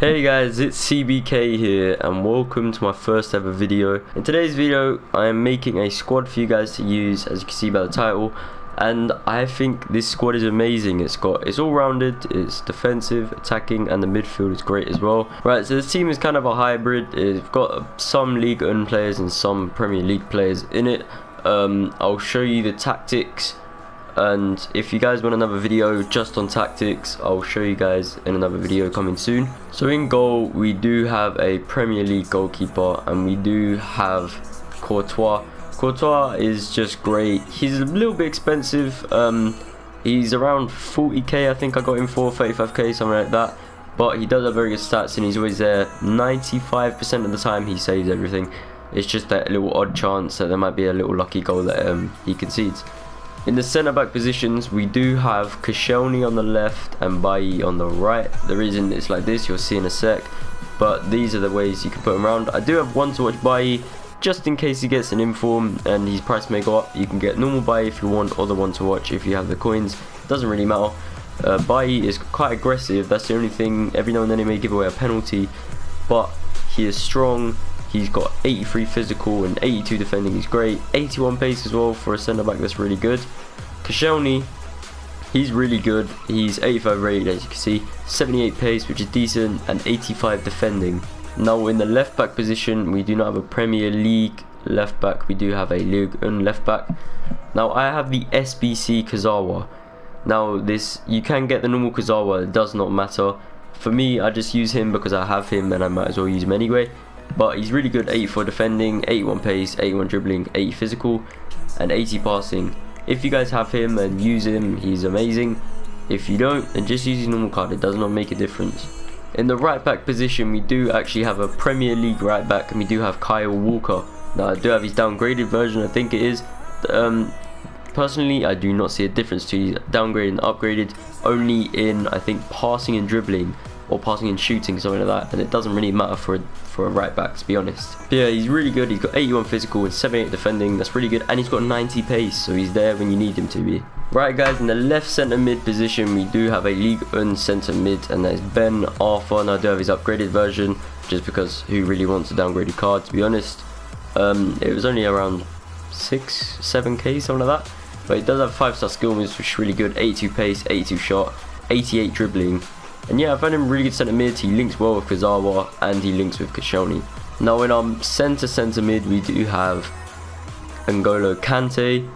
Hey guys, it's CBK here and welcome to my first ever video. In today's video I am making a squad for you guys to use, as you can see by the title, and I think this squad is amazing. It's all rounded, it's defensive, attacking, and the midfield is great as well. Right, so this team is kind of a hybrid. It's got some League One players and some Premier League players in it. I'll show you the tactics, and if you guys want another video just on tactics, I'll show you guys in another video coming soon. So in goal we do have a Premier League goalkeeper, and we do have Courtois. Courtois is just great. He's a little bit expensive. He's around 40k, I think I got him for 35k, something like that, but he does have very good stats and he's always there. 95% of the time he saves everything. It's just that little odd chance that there might be a little lucky goal that he concedes. In the centre back positions we do have Koscielny on the left and Bailly on the right. The reason it's like this you'll see in a sec, but these are the ways you can put him around. I do have one to watch Bailly just in case he gets an inform and his price may go up. You can get normal Bailly if you want, or the one to watch if you have the coins. Doesn't really matter. Bailly is quite aggressive, that's the only thing. Every now and then he may give away a penalty, but he is strong. He's got 83 physical and 82 defending. He's great. 81 pace as well for a centre back. That's really good. Koscielny, he's really good. He's 85 rated, as you can see. 78 pace, which is decent, and 85 defending. Now in the left back position, we do not have a Premier League left back. We do have a League One left back. Now I have the SBC Kazawa. Now this, you can get the normal Kazawa. It does not matter. For me, I just use him because I have him and I might as well use him anyway. But he's really good. 84 defending, 81 pace, 81 dribbling, 80 physical, and 80 passing. If you guys have him and use him, he's amazing. If you don't, then just use his normal card. It does not make a difference. In the right back position, we do actually have a Premier League right back, and we do have Kyle Walker. Now I do have his downgraded version, I think it is. Personally, I do not see a difference to his downgraded and upgraded, only in I think passing and dribbling, or passing and shooting, something like that, and it doesn't really matter for a right back, to be honest. But yeah, he's really good. He's got 81 physical and 78 defending. That's really good, and he's got 90 pace, so he's there when you need him to be. Right guys, in the left centre mid position we do have a League One centre mid, and that is Ben Arthur. And I do have his upgraded version just because who really wants a downgraded card, to be honest. It was only around 7k, something like that, but he does have 5-star skill moves, which is really good. 82 pace, 82 shot, 88 dribbling. And yeah, I found him really good centre mid. He links well with Kazawa and he links with Koscielny. Now in our centre mid we do have N'Golo Kante.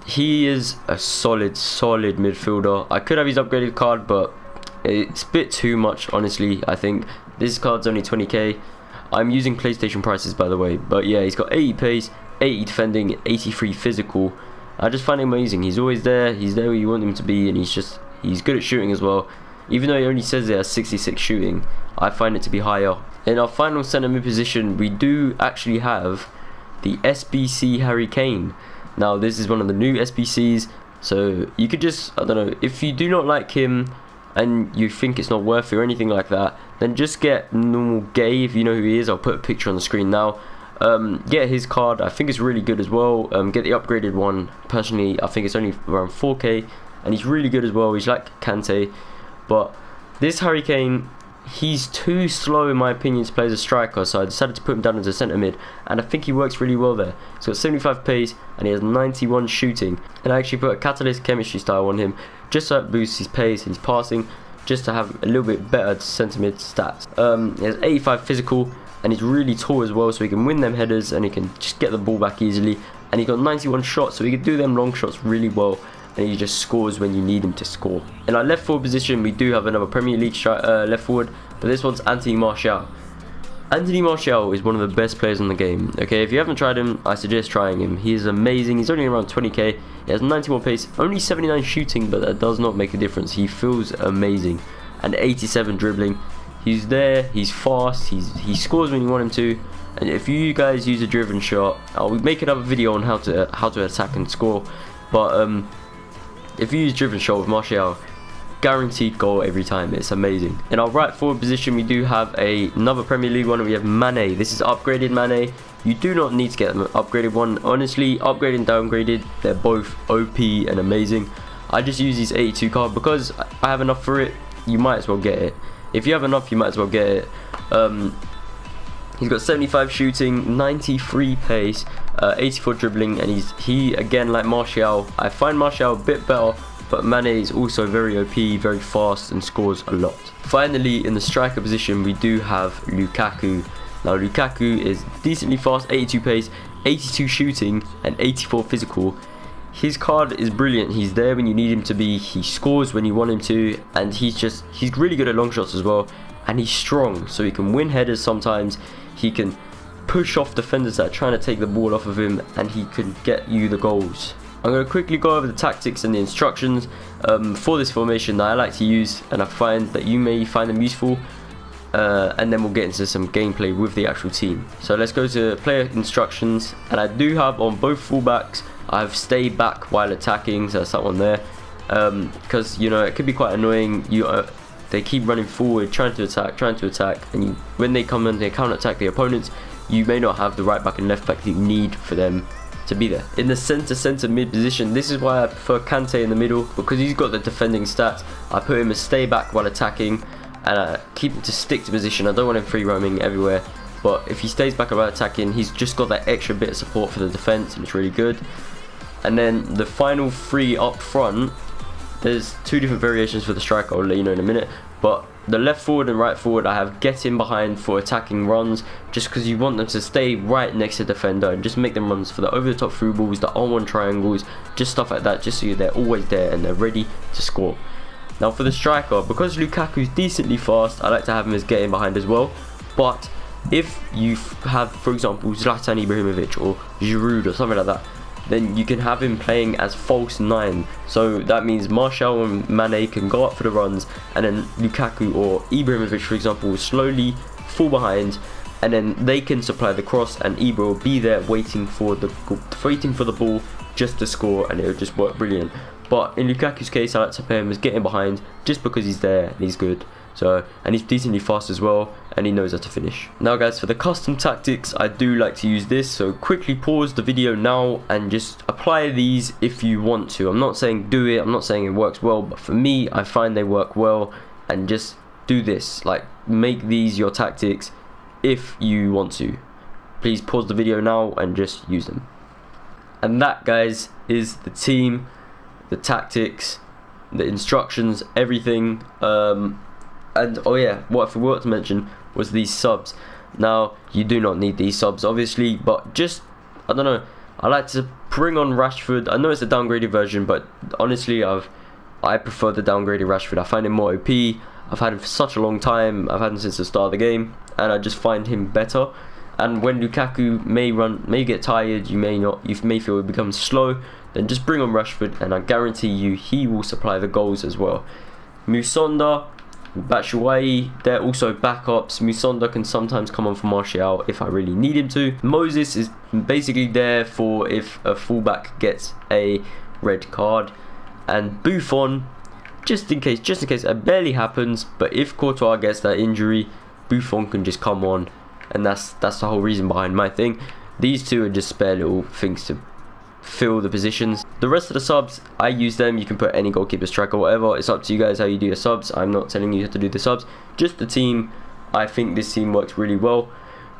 He is a solid midfielder. I could have his upgraded card, but it's a bit too much, honestly. I think this card's only 20k. I'm using PlayStation prices, by the way, but yeah, he's got 80 pace, 80 defending, 83 physical. I just find him amazing. He's always there. He's there where you want him to be, and he's good at shooting as well. Even though he only says it has 66 shooting, I find it to be higher. In our final centre mid position, we do actually have the SBC Harry Kane. Now this is one of the new SBCs, so you could just, I don't know, if you do not like him and you think it's not worth it or anything like that, then just get normal Gay. If you know who he is, I'll put a picture on the screen now. Get his card. I think it's really good as well. Get the upgraded one. Personally, I think it's only around 4k, and he's really good as well. He's like Kante, but this Harry Kane, he's too slow in my opinion to play as a striker, so I decided to put him down as a centre mid, and I think he works really well there. He's got 75 pace and he has 91 shooting, and I actually put a catalyst chemistry style on him just so it boosts his pace and his passing, just to have a little bit better centre mid stats. He has 85 physical and he's really tall as well, so he can win them headers and he can just get the ball back easily, and he got 91 shots, so he can do them long shots really well, and he just scores when you need him to score. In our left forward position we do have another Premier League left forward, but this one's Anthony Martial. Anthony Martial is one of the best players in the game. Okay, if you haven't tried him, I suggest trying him. He is amazing. He's only around 20k. He has 91 pace, only 79 shooting, but that does not make a difference. He feels amazing, and 87 dribbling. He's there. He's fast. He scores when you want him to. And if you guys use a driven shot, I'll make another video on how to attack and score. But if you use driven shot with Martial, guaranteed goal every time. It's amazing. In our right forward position we do have another Premier League one. We have Mane. This is upgraded Mane. You do not need to get an upgraded one. Honestly, upgraded and downgraded, they're both OP and amazing. I just use this 82 card because I have enough for it. You might as well get it. if you have enough, you might as well get it. He's got 75 shooting, 93 pace, 84 dribbling, and he again, like Martial. I find Martial a bit better, but Mane is also very OP, very fast, and scores a lot. Finally, in the striker position, we do have Lukaku. Now Lukaku is decently fast, 82 pace, 82 shooting, and 84 physical. His card is brilliant. He's there when you need him to be. He scores when you want him to, and he's really good at long shots as well. And he's strong, so he can win headers sometimes. He can push off defenders that are trying to take the ball off of him, and he can get you the goals. I'm going to quickly go over the tactics and the instructions for this formation that I like to use, and I find that you may find them useful. And then we'll get into some gameplay with the actual team. So let's go to player instructions, and I do have on both fullbacks, I've stayed back while attacking, so that's that one there. Because you know, it could be quite annoying. They keep running forward, trying to attack, and when they come and they counter attack the opponents, you may not have the right back and left back that you need for them to be there. In the centre mid position, this is why I prefer Kante in the middle, because he's got the defending stats. I put him as stay back while attacking, and I keep him to stick to position. I don't want him free roaming everywhere, but if he stays back while attacking, he's just got that extra bit of support for the defence, and it's really good. And then the final three up front, there's two different variations for the striker, I'll let you know in a minute. But the left forward and right forward, I have get in behind for attacking runs, just because you want them to stay right next to the defender and just make them runs for the over the top through balls, the on-one triangles, just stuff like that, just so they're always there and they're ready to score. Now for the striker, because Lukaku's decently fast, I like to have him as get in behind as well. But if you have, for example, Zlatan Ibrahimovic or Giroud or something like that, then you can have him playing as false 9. So that means Martial and Mane can go up for the runs, and then Lukaku or Ibrahimovic, for example, will slowly fall behind, and then they can supply the cross, and Ibra will be there waiting for the ball just to score, and it will just work brilliant. But in Lukaku's case, I like to play him as getting behind, just because he's there and he's good. So, and he's decently fast as well, and he knows how to finish. Now guys, for the custom tactics, I do like to use this, so quickly pause the video now and just apply these if you want to. I'm not saying do it, I'm not saying it works well, but for me, I find they work well, and just do this, like make these your tactics if you want to. Please pause the video now and just use them. And that, guys, is the team, the tactics, the instructions, everything. And oh yeah, what I forgot to mention was these subs. Now, you do not need these subs, obviously, but just, I don't know, I like to bring on Rashford. I know it's a downgraded version, but honestly, I prefer the downgraded Rashford. I find him more OP. I've had him for such a long time. I've had him since the start of the game, and I just find him better. And when Lukaku may get tired, you may feel it becomes slow, then just bring on Rashford, and I guarantee you he will supply the goals as well. Musonda, Batshuayi, they're also backups. Musonda can sometimes come on for Martial if I really need him to. Moses is basically there for if a fullback gets a red card, and Buffon, just in case it barely happens, but if Courtois gets that injury, Buffon can just come on, and that's the whole reason behind my thing. These two are just spare little things to fill the positions. The rest of the subs, I use them. You can put any goalkeeper, striker, whatever. It's up to you guys how you do your subs. I'm not telling you how to do the subs, just the team. I think this team works really well.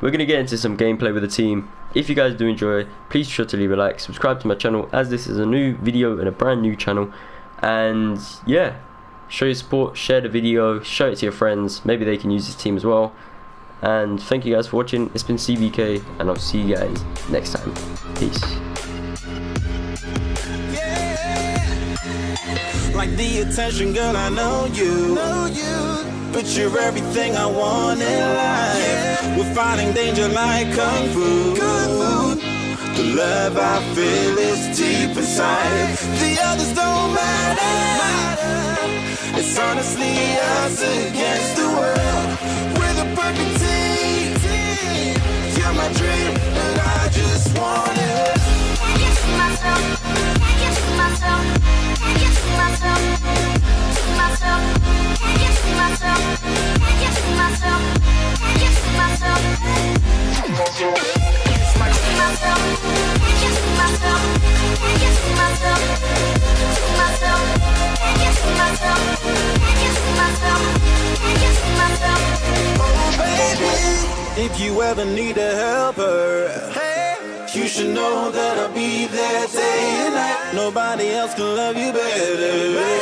We're going to get into some gameplay with the team. If you guys do enjoy, please be sure to leave a like, subscribe to my channel, as this is a new video and a brand new channel. And yeah, show your support, share the video, show it to your friends, maybe they can use this team as well. And thank you guys for watching. It's been CBK, and I'll see you guys next time. Peace. Like the attention, girl, I know you. But you're everything I want in life. We're fighting danger like kung fu. The love I feel is deep inside. The others don't matter. It's honestly us against the world. We're the perfect team. You're my dream, and I just want it. I can see myself. I can see myself. I can see myself. See myself. I can see myself. I can see myself. I can see myself. See myself. I can see myself. I can see myself. I can see myself. See myself. I can see myself. I can see myself. I can see myself. If you ever need a helper, you should know that I'll be there day and night. Nobody else can love you better.